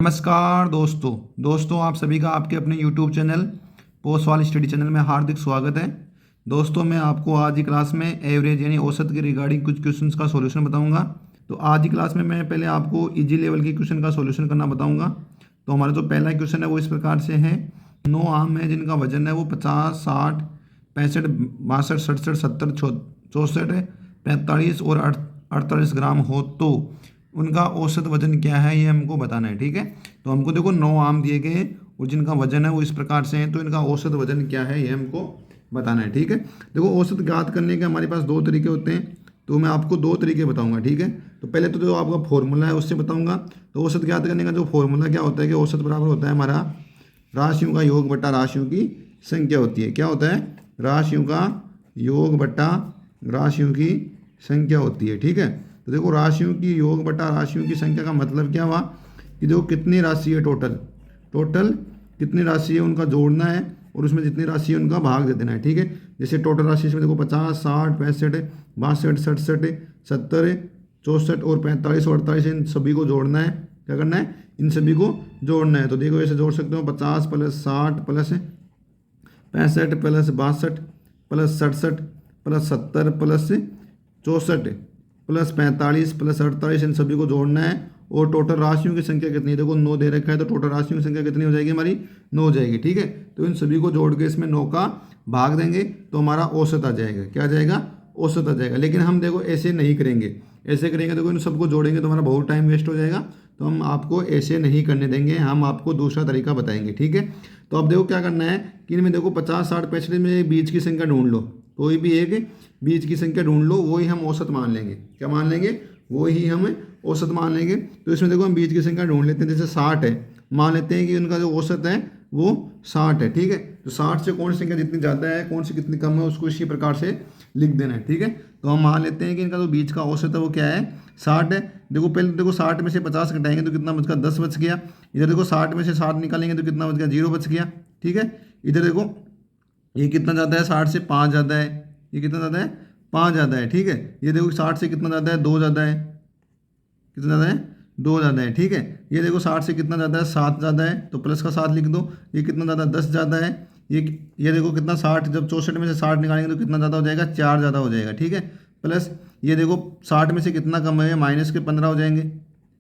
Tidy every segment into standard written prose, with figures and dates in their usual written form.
नमस्कार दोस्तों आप सभी का आपके अपने YouTube channel post study channel में हार्दिक स्वागत है। दोस्तों मैं आपको आज की क्लास में एवरेज यानी औसत के रिगार्डिंग कुछ क्वेश्चंस का सॉल्यूशन बताऊंगा। तो आज की क्लास में मैं पहले आपको इजी लेवल के क्वेश्चन का सॉल्यूशन करना बताऊंगा। तो हमारा जो पहला क्वेश्चन है वो इस प्रकार से है। 9 आम है जिनका वजन है वो 50, 60, 65, 62, 67, 70, 64, 45 और 48 ग्राम हो तो उनका औसत वजन क्या है ये हमको बताना है। ठीक है, तो हमको देखो 9 आम दिए गए हैं और जिनका वजन है वो इस प्रकार से है, तो इनका औसत वजन क्या है ये हमको बताना है। ठीक है, देखो औसत ज्ञात करने के हमारे पास दो तरीके होते हैं, तो मैं आपको दो तरीके बताऊंगा। ठीक है, तो पहले तो जो आपका फॉर्मूला है उससे बताऊंगा। तो औसत ज्ञात करने का जो फॉर्मूला क्या होता है कि औसत बराबर होता है हमारा राशियों का योग बटा राशियों की संख्या होती है। क्या होता है? राशियों का योग बटा राशियों की संख्या होती है। ठीक है, तो देखो राशियों की योग बटा राशियों की संख्या का मतलब क्या हुआ कि देखो कितनी राशि है टोटल कितनी राशि है उनका जोड़ना है और उसमें जितनी राशि है उनका भाग दे देना है। ठीक है, जैसे टोटल राशि इसमें देखो 50, 60, 65, 62, 67, 70, 64 और 45 और 48 इन सभी को जोड़ना है। क्या करना है? इन सभी को जोड़ना है। तो देखो ऐसे जोड़ सकते हो 50 plus 60 plus 65 plus 62 plus 67 plus 70 plus 64 plus 45 plus 48 इन सभी को जोड़ना है। और टोटल राशियों की संख्या कितनी है? देखो 9 दे रखा है, तो टोटल राशियों की संख्या कितनी हो जाएगी हमारी? 9 हो जाएगी। ठीक है, तो इन सभी को जोड़ के इसमें 9 का भाग देंगे तो हमारा औसत आ जाएगा। क्या आ जाएगा? औसत आ जाएगा। लेकिन हम देखो ऐसे नहीं करेंगे, ऐसे करेंगे देखो इन सबको जोड़ेंगे तो हमारा बहुत टाइम वेस्ट हो जाएगा। तो हम आपको ऐसे नहीं करने देंगे, हम आपको दूसरा तरीका बताएंगे। ठीक है, तो अब देखो क्या करना है कि इनमें देखो 50, 60, 65 में बीच की संख्या ढूंढ लो। कोई भी एक बीच की संख्या ढूंढ लो, वही हम औसत मान लेंगे। क्या मान लेंगे? वो ही हम औसत मान लेंगे। तो इसमें देखो हम बीच की संख्या ढूंढ लेते हैं। जैसे 60 है, मान लेते हैं कि उनका जो औसत है वो 60 है। ठीक है, तो 60 से कौन सी संख्या जितनी ज़्यादा है कौन सी कितनी कम है उसको इसी प्रकार से लिख देना है। ठीक है, तो हम मान लेते हैं कि इनका जो बीच का औसत है वो क्या है? 60 है। देखो पहले देखो 60 में से 50 घटाएंगे तो कितना बच गया? 10 बच गया। इधर देखो 60 में से 60 निकालेंगे तो कितना बच गया? 0 बच गया। ठीक है, इधर देखो ये कितना ज़्यादा है? 60 से 5 ज़्यादा है। ये कितना ज़्यादा है? 5 ज़्यादा है। ठीक है, ये देखो 60 से कितना ज़्यादा है? 2 ज़्यादा है। कितना ज़्यादा है? 2 ज़्यादा है। ठीक है, ये देखो 60 से कितना ज़्यादा है? 7 ज़्यादा है, तो प्लस का 7 लिख दो। ये कितना ज़्यादा? 10 ज़्यादा है। ये देखो कितना 60, जब 64 में से 60 निकालेंगे तो कितना ज़्यादा हो जाएगा? 4 ज़्यादा हो जाएगा। ठीक है, प्लस ये देखो 60 में से कितना कम है? माइनस के 15 हो जाएंगे।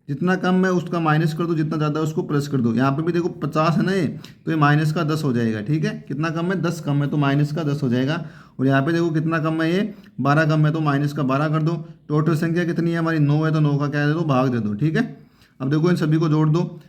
जितना कम है उसका माइनस कर दो, जितना ज़्यादा है उसको प्लस कर दो। यहाँ पे भी देखो 50 है ना ये, तो ये माइनस का 10 हो जाएगा। ठीक है, कितना कम है? 10 कम है तो माइनस का 10 हो जाएगा। और यहाँ पे देखो कितना कम है? ये 12 कम है तो माइनस का 12 कर दो। टोटल संख्या कितनी है हमारी? 9 है, तो 9 का क्या दे दो? भाग दे दो। ठीक है, अब देखो इन सभी को जोड़ दो।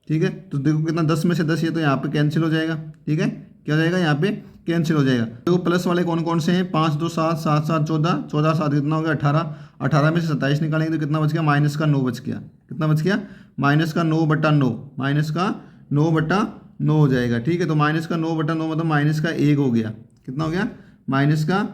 ठीक है, तो देखो कितना 10 में से 10 ये तो यहाँ पे कैंसिल हो जाएगा। ठीक है, क्या हो जाएगा? यहाँ पे कैंसिल हो जाएगा। देखो प्लस वाले कौन कौन से हैं? 5, 2, 7, 7, 7, 14, 14, 7 कितना हो गया? 18, 18 में से 27 निकालेंगे तो कितना बच गया? माइनस का 9 बच गया। कितना बच गया? माइनस का 9 बटा 9, माइनस का 9 बटा 9 हो जाएगा। ठीक है, तो माइनस का 9 बटा 9 मतलब माइनस का 1 हो गया। कितना हो गया? माइनस का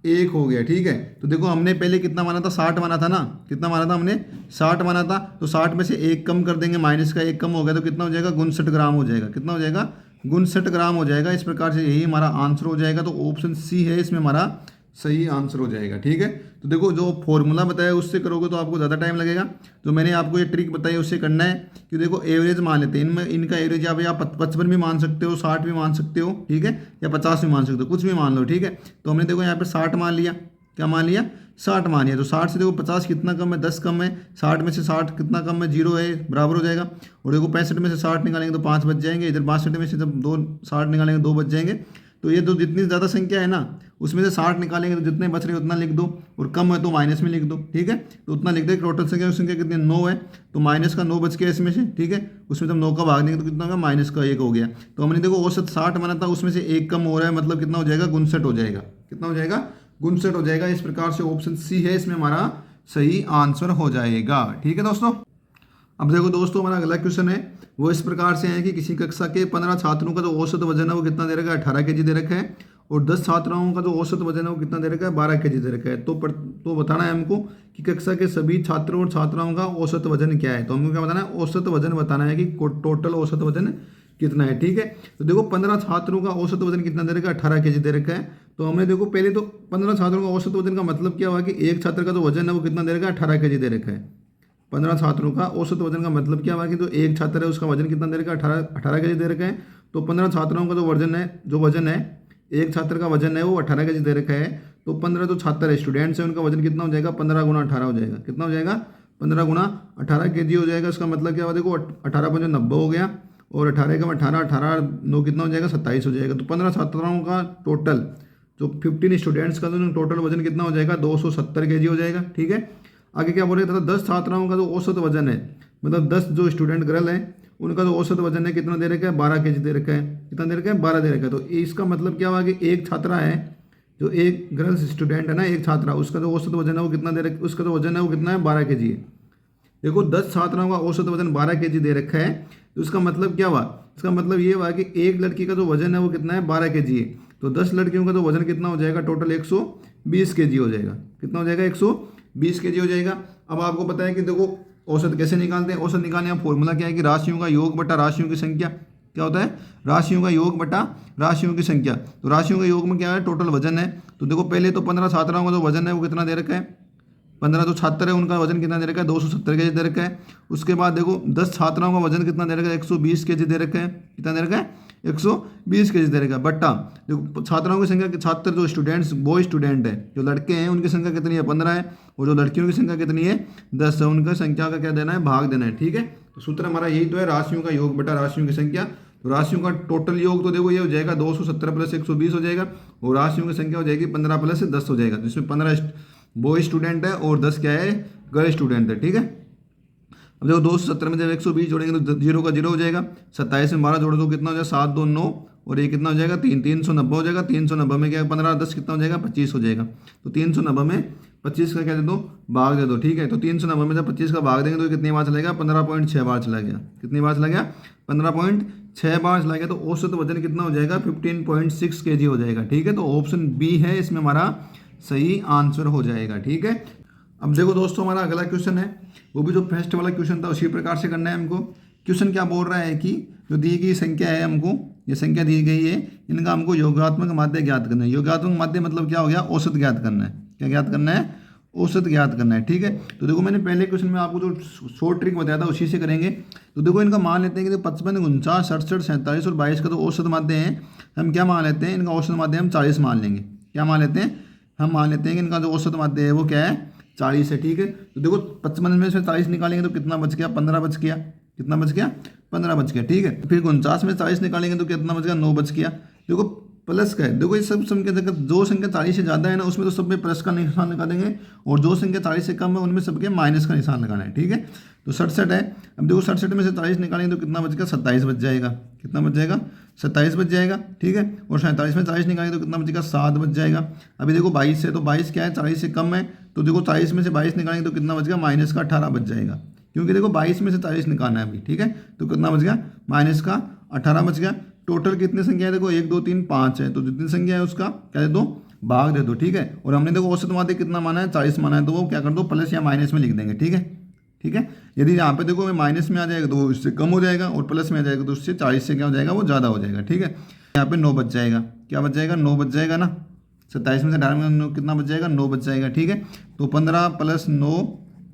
1 हो गया। ठीक है, तो देखो हमने पहले कितना माना था? 60 माना था ना। कितना माना था हमने? 60 माना था। तो 60 में से 1 कम कर देंगे, माइनस का 1 कम हो गया तो कितना हो जाएगा? 59 ग्राम हो जाएगा। कितना हो जाएगा? 59 ग्राम हो जाएगा। इस प्रकार से यही हमारा आंसर हो जाएगा। तो ऑप्शन सी है इसमें हमारा सही आंसर हो जाएगा। ठीक है, तो देखो जो फॉर्मूला बताया उससे करोगे तो आपको ज़्यादा टाइम लगेगा। तो मैंने आपको ये ट्रिक बताई उससे करना है कि देखो एवरेज मान लेते हैं। इनमें इनका एवरेज आप 55 भी मान सकते हो, 60 भी मान सकते हो। ठीक है, या 50 भी मान सकते हो, कुछ भी मान लो। ठीक है, तो हमने देखो यहाँ पे 60 मान लिया। क्या मान लिया? 60 मान लिया। तो 60 से देखो 50 कितना कम है? 10 कम है। 60 में से 60 कितना कम है? 0 है, बराबर हो जाएगा। और देखो 65 में से 60 निकालेंगे तो 5 बच जाएंगे। इधर 62 में से जब 2 60 निकालेंगे 2 बच जाएंगे। तो ये तो जितनी ज़्यादा संख्या है ना उसमें से 60 निकालेंगे तो जितने बच रहे उतना लिख दो, और कम है तो माइनस में लिख दो। ठीक है, तो उतना लिख दे। टोटल संख्या कितनी है? 9 है, तो माइनस का 9 बच गया इसमें से। ठीक है, उसमें जब 9 का भाग देंगे तो कितना होगा? माइनस का 1 हो गया। तो हमने देखो औसत 60 माना था, उसमें से 1 कम हो रहा है, मतलब कितना हो जाएगा? 59 हो जाएगा। कितना हो जाएगा? 59 हो जाएगा। इस प्रकार से ऑप्शन सी है इसमें हमारा सही आंसर हो जाएगा। ठीक है दोस्तों, अब देखो दोस्तों हमारा अगला क्वेश्चन है वो इस प्रकार से है कि किसी कक्षा के 15 छात्रों का जो औसत वजन है वो कितना दे रखा है? 18 kg दे रखा है। और 10 छात्राओं का जो औसत वजन है वो कितना दे रखा है? 12 kg दे रखा है। तो बताना है हमको कि कक्षा के सभी छात्रों और छात्राओं का औसत वजन क्या है। तो हमको क्या बताना है? औसत वजन बताना है कि टोटल औसत वजन कितना है। ठीक है, तो देखो 15 छात्रों का औसत वजन कितना दे रखा है? 18 kg दे रखा है। तो हमने देखो पहले तो 15 छात्रों का औसत वजन का मतलब क्या हुआ कि एक छात्र का जो वजन है वो कितना दे रखा है? 18 kg दे रखा है। 15 छात्रों का औसत वजन का मतलब क्या हुआ कि जो एक छात्र है उसका वजन कितना दे रखा है, 18 के जी दे रखा है। तो 15 छात्रों का जो वजन है एक छात्र का वजन है वो 18 के जी दे रखा है। तो 15 जो छात्र है स्टूडेंट्स है उनका वजन कितना हो जाएगा, 15 गुना 18 हो जाएगा। कितना हो जाएगा, 15 गुना 18 के जी हो जाएगा। इसका मतलब क्या हुआ, देखो 18 पंजे 90 हो गया और 18 का 18, 18 9 कितना हो जाएगा, 27 हो जाएगा। तो 15 छात्राओं का टोटल जो 15 स्टूडेंट्स का जो टोटल वजन कितना हो जाएगा, 270 के जी हो जाएगा। ठीक है, आगे क्या बोल रहे थे, 10 छात्राओं का जो औसत वजन है, मतलब 10 जो स्टूडेंट गर्ल है उनका जो औसत वजन है कितना दे रखा है, 12 के जी दे रखा है। कितना दे रखा है, 12 दे रखा है। तो इसका मतलब क्या हुआ कि एक छात्रा है, जो एक गर्ल्स स्टूडेंट है ना, एक छात्रा, उसका जो औसत वजन है वो कितना दे रखा है, उसका जो वजन है वो कितना है, 12 के जी है। देखो 10 छात्राओं का औसत वजन 12 के जी दे रखा है। तो इसका मतलब क्या हुआ, इसका मतलब ये हुआ कि एक लड़की का जो वजन है वो कितना है, 12 के जी है। तो 10 लड़कियों का तो वजन कितना हो जाएगा, टोटल 120 के जी हो जाएगा। कितना हो जाएगा, 120 के जी हो जाएगा। अब आपको पता है कि देखो औसत कैसे निकालते हैं, औसत निकालने का फॉर्मूला क्या है कि राशियों का योग बटा राशियों की संख्या। क्या होता है, राशियों का योग बटा राशियों की संख्या। तो राशियों के योग में क्या है, टोटल वजन है। तो देखो पहले तो 15 छात्राओं का जो वजन है वो कितना दे रखा है, 15 जो छात्र है उनका वजन कितना दे रखा है, 270 के जी दे रखा है। उसके बाद देखो 10 छात्राओं का वजन कितना दे रखा है, 120 के जी दे रखा है। कितना दे रखा है, 120 के जी दे रखा है। बट्टा देखो छात्राओं की संख्या, छात्र जो स्टूडेंट्स बॉय स्टूडेंट है, जो लड़के हैं उनकी संख्या कितनी है, 15 है। और जो लड़कियों की संख्या कितनी है, 10 है। उनका संख्या का क्या देना है, भाग देना है। ठीक है, तो सूत्र हमारा यही तो है, राशियों का योग बटा राशियों की संख्या। तो राशियों का टोटल योग तो देखो ये हो जाएगा 270 प्लस 120 हो जाएगा, और राशियों की संख्या हो जाएगी 15 प्लस 10 हो जाएगा। जिसमें 15 बॉय स्टूडेंट है और 10 क्या है, गर्ल स्टूडेंट है। ठीक है, अब देखो 270 में जब 120 जोड़ेंगे तो 0 का 0 हो जाएगा। 27 में 12 जोड़ दो कितना हो जाएगा, 7 2 9, और ये कितना हो जाएगा, 390 हो जाएगा। 390 में क्या 15 10 कितना हो जाएगा, 25 हो जाएगा। तो 390 में 25 का क्या दे दो, भाग दे दो। ठीक है, तो 390 में जब 25 का भाग देंगे तो कितनी बार चला गया, 15.6 बार चला गया। कितनी बार चला गया, 15.6 बार चला गया। तो औसत वजन कितना हो जाएगा, 15.6 के जी हो जाएगा। ठीक है, तो ऑप्शन बी है इसमें हमारा सही आंसर हो जाएगा। ठीक है, अब देखो दोस्तों हमारा अगला क्वेश्चन है, वो भी जो फर्स्ट वाला क्वेश्चन था उसी प्रकार से करना है हमको। क्वेश्चन क्या बोल रहा है कि जो दी गई संख्या है, हमको ये संख्या दी गई है, इनका हमको योगात्मक माध्य ज्ञात करना है। योगात्मक माध्य मतलब क्या हो गया, औसत ज्ञात करना है। क्या ज्ञात करना है, औसत ज्ञात करना है। ठीक है, तो देखो मैंने पहले क्वेश्चन में आपको जो शॉर्ट ट्रिक बताया था उसी से करेंगे। तो देखो इनका मान लेते हैं कि 55 49 67 47 और 22 का तो औसत माध्य है, हम क्या मान लेते हैं, इनका औसत माध्य हम 40 मान लेंगे। क्या मान लेते हैं, हम मान लेते हैं कि इनका जो औसत माध्य है वो क्या है, 40 है। ठीक है, तो देखो 55 में से 40 निकालेंगे तो कितना बच गया, 15 बच गया। कितना बच गया, 15 बच गया। ठीक है, फिर 49 में 40 निकालेंगे तो कितना बच गया, 9 बच गया। देखो प्लस का है, देखो ये सब संख्या देखो, जो संख्या 40 से ज़्यादा है ना उसमें तो सब में प्लस का निशान लगा देंगे, और जो संख्या 40 से कम है उनमें सबके माइनस का निशान लगाना है। ठीक है, तो 67 है। अब देखो 67 में से 40 निकालेंगे तो कितना बच गया, 27 बच जाएगा। कितना बच जाएगा, 27 बच जाएगा। ठीक है, और 47 में 40 निकालेंगे तो कितना बचेगा, 7 बच जाएगा। अभी देखो 22 है, तो 22 क्या है, 40 से कम है। तो देखो 40 में से 22 निकालेंगे तो कितना बच गया, माइनस का 18 बच जाएगा, क्योंकि देखो 22 में से 40 निकालना है अभी। ठीक है, तो कितना बच गया, माइनस का 18 बच गया। टोटल कितनी संख्या है, देखो 1 2 3 5 है, तो जितनी संख्या है उसका क्या दे दो, भाग दे दो। ठीक है, और हमने देखो औसत माध्य कितना माना है, 40 माना है, तो वो क्या कर दो, प्लस या माइनस में लिख देंगे। ठीक है, ठीक है, यदि यहाँ पे देखो माइनस में आ जाएगा तो वो इससे कम हो जाएगा, और प्लस में आ जाएगा तो उससे 40 से क्या हो जाएगा, वो ज़्यादा हो जाएगा। ठीक है, यहाँ पे 9 बच जाएगा। क्या बच जाएगा, 9 बच जाएगा ना। 27 में से 18 में कितना बच जाएगा, 9 बच जाएगा। ठीक है, तो 15 प्लस 9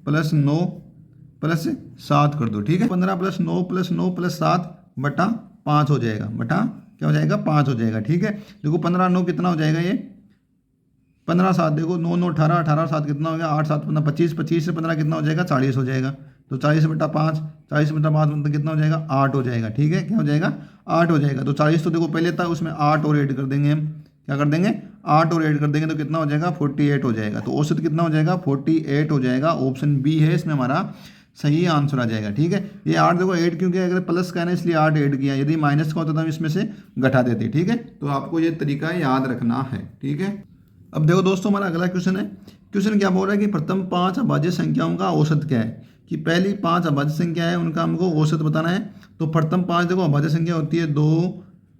प्लस 7 कर दो। ठीक है, 15 प्लस 9 प्लस 7 बटा 5 हो जाएगा। बटा क्या हो जाएगा, 5 हो जाएगा। ठीक है, देखो 15 9 कितना हो जाएगा, ये 15 7 देखो 9 9 18 18 7 कितना हो गया, 8 7 15 25 25 से 15 कितना हो जाएगा, 40 हो जाएगा। तो 40 बटा 5 40 बटा 5 मतलब कितना हो जाएगा, 8 हो जाएगा। ठीक है, क्या हो जाएगा, 8 हो जाएगा। तो 40 तो देखो पहले था, उसमें 8 और ऐड कर देंगे हम। क्या कर देंगे, 8 और ऐड कर देंगे तो कितना हो जाएगा, 48 हो जाएगा। तो औसत कितना हो जाएगा, 48 हो जाएगा। ऑप्शन बी है इसमें हमारा सही आंसर आ जाएगा। ठीक है, ये 8 देखो 8 क्योंकि अगर प्लस का है ना इसलिए 8 ऐड किया, यदि माइनस का होता तो हम इसमें से घटा देते। ठीक है, तो आपको ये तरीका याद रखना है। ठीक है, अब देखो दोस्तों हमारा अगला क्वेश्चन है। क्वेश्चन क्या बोल रहा है कि प्रथम 5 अभाज्य संख्याओं का औसत क्या है, कि पहली 5 अभाज्य संख्या है उनका हमको औसत बताना है। तो प्रथम 5 देखो अभाज्य संख्या होती है 2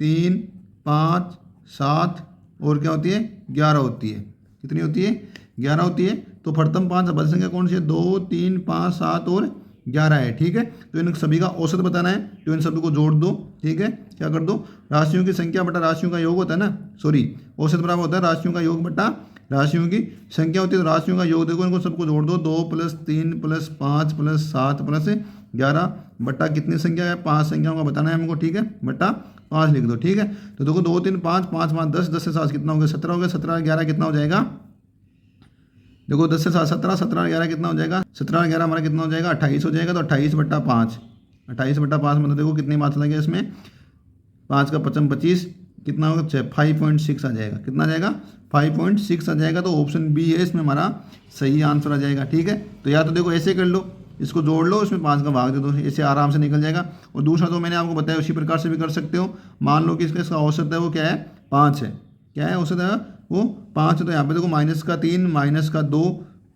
3 5 7 और क्या होती है, 11 होती है। कितनी होती है, 11 होती है। तो प्रथम 5 अभाज्य संख्या कौन सी है, 2 3 5 7 और 11 है। ठीक है, तो इन सभी का औसत बताना है, तो इन सभी को जोड़ दो। ठीक है, क्या कर दो, राशियों की संख्या बटा राशियों का योग होता है ना, सॉरी औसत बराबर होता है राशियों का योग बटा राशियों की संख्या होती है। तो राशियों का योग देखो, इनको सबको जोड़ दो, 2 + 3 + 5 + 7 + 11 बट्टा कितनी संख्या है, 5 संख्याओं का बताना है हमको, ठीक है, बट्टा 5 लिख दो, ठीक है। तो देखो 2 3 5 5 5 10, 10 से 7 कितना हो गया, 17 हो गया, 17 11 कितना हो जाएगा, देखो 10 से 7 17, 17 11 कितना हो जाएगा, 17 11 हमारा कितना हो जाएगा, 28 हो जाएगा। तो 28 बट्टा 5, 28 बट्टा 5 मतलब देखो कितनी मात्रा लगे इसमें, 5 का 55 25 कितना होगा, 5.6 आ जाएगा, कितना आ जाएगा, 5.6 आ जाएगा। तो ऑप्शन बी है इसमें हमारा सही आंसर आ जाएगा, ठीक है। तो या तो देखो ऐसे कर लो, इसको जोड़ लो, इसमें 5 का भाग दे दो, ऐसे आराम से निकल जाएगा। और दूसरा तो मैंने आपको बताया उसी प्रकार से भी कर सकते हो। मान लो कि इसका औसत है वो क्या है, 5 है, क्या है औसत है वो 5 है। तो यहाँ पे देखो -3 -2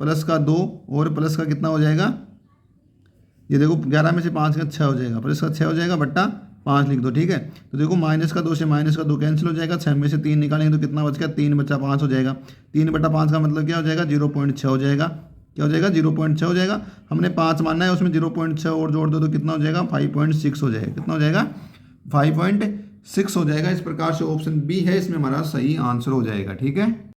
+2 और प्लस का कितना हो जाएगा, ये देखो 11 में से 5 का 6 हो जाएगा, प्लस का 6 हो जाएगा, बट्टा 5 लिख दो, ठीक है। तो देखो -2 से -2 कैंसिल हो जाएगा, 6 में से 3 निकालेंगे तो कितना बच गया, 3 बचा 5 हो जाएगा। 3 बटा 5 का मतलब क्या हो जाएगा, 0.6 हो जाएगा, क्या हो जाएगा, 0.6 हो जाएगा। हमने 5 मानना है, उसमें 0.6 और जोड़ दो तो कितना हो जाएगा, 5.6 हो जाएगा, कितना हो जाएगा, 5.6 हो जाएगा। इस प्रकार से ऑप्शन बी है इसमें हमारा सही आंसर हो जाएगा, ठीक है।